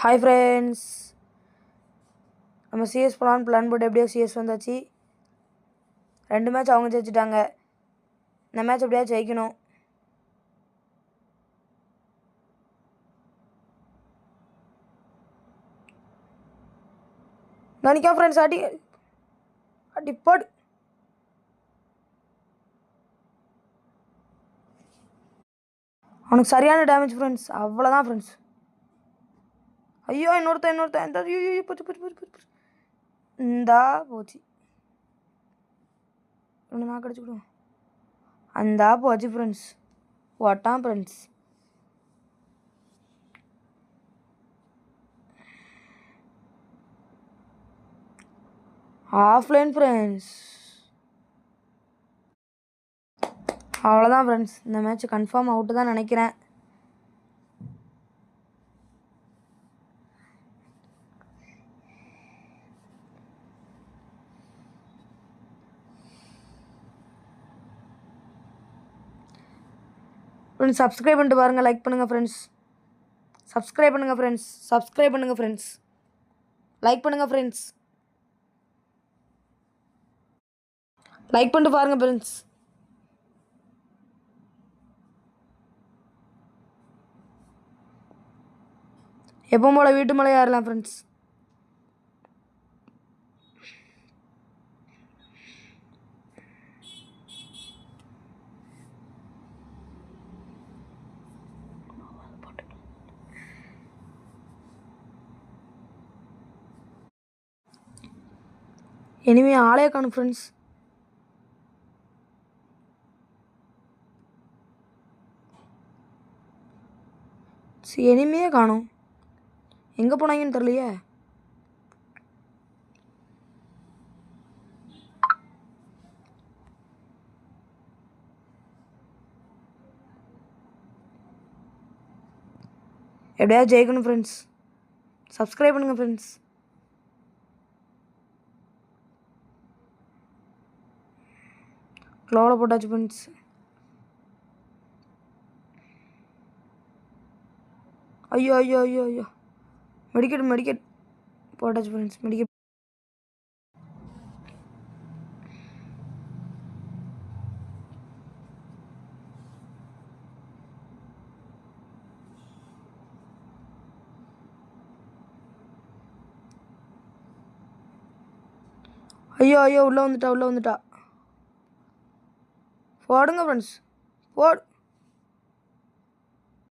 Hi friends, நம்ம CS போகலான்னு plan போட்டு எப்படியோ சிஎஸ் வந்தாச்சு. 2 மேட்ச் அவங்க ஜெயிச்சிட்டாங்க. இந்த மேட்ச் எப்படியா ஜெயிக்கணும். நினைக்கா ஃப்ரெண்ட்ஸ், அடி அடி போடு. அவனுக்கு சரியான டேமேஜ் ஃப்ரெண்ட்ஸ், அவ்வளோதான் ஃப்ரெண்ட்ஸ். ஐயோ இன்னொருத்தன் இந்த ஐயோ போச்சு போச்சு போச்சு போச்சு இந்தா போச்சு. ஒன்று நான் கிடச்சிக்கிடுவோம். அந்தா போச்சு ஃப்ரெண்ட்ஸ், ஓட்டான் ஃப்ரெண்ட்ஸ். ஆஃப்லைன் ஃப்ரெண்ட்ஸ், அவ்வளோதான் ஃப்ரெண்ட்ஸ். இந்த மேட்ச் கன்ஃபார்ம் அவுட்டு தான் நினைக்கிறேன். ஃப்ரெண்ட்ஸ் சப்ஸ்கிரைப் பண்ணிட்டு பாருங்கள், லைக் பண்ணுங்கள் ஃப்ரெண்ட்ஸ். சப்ஸ்கிரைப் பண்ணுங்கள் ஃப்ரெண்ட்ஸ், சப்ஸ்கிரைப் பண்ணுங்கள் ஃப்ரெண்ட்ஸ், லைக் பண்ணுங்கள் ஃப்ரெண்ட்ஸ், லைக் பண்ணிட்டு பாருங்கள் ஃப்ரெண்ட்ஸ். எப்போ போல் வீட்டு மேலே ஏறலாம் ஃப்ரெண்ட்ஸ். இனிமே ஆளே காணும் ஃப்ரெண்ட்ஸ். இனிமையே காணும், எங்கே போனாங்கன்னு தெரியலையே. எப்படியாவது ஜெயிக்கணும் ஃப்ரெண்ட்ஸ். சப்ஸ்கிரைப் பண்ணுங்கள் ஃப்ரெண்ட்ஸ். க்ளோவில் போட்டாச்சு ஃப்ரெண்ட்ஸ். ஐயோ ஐயோ ஐயோ ஐயோ, மெடிக்கெட் போட்டாச்சு ஃப்ரெண்ட்ஸ். மெடிக்கெட் ஐயோ ஐயோ உள்ளே வந்துட்டா போடுங்க ஃப்ரெண்ட்ஸ்.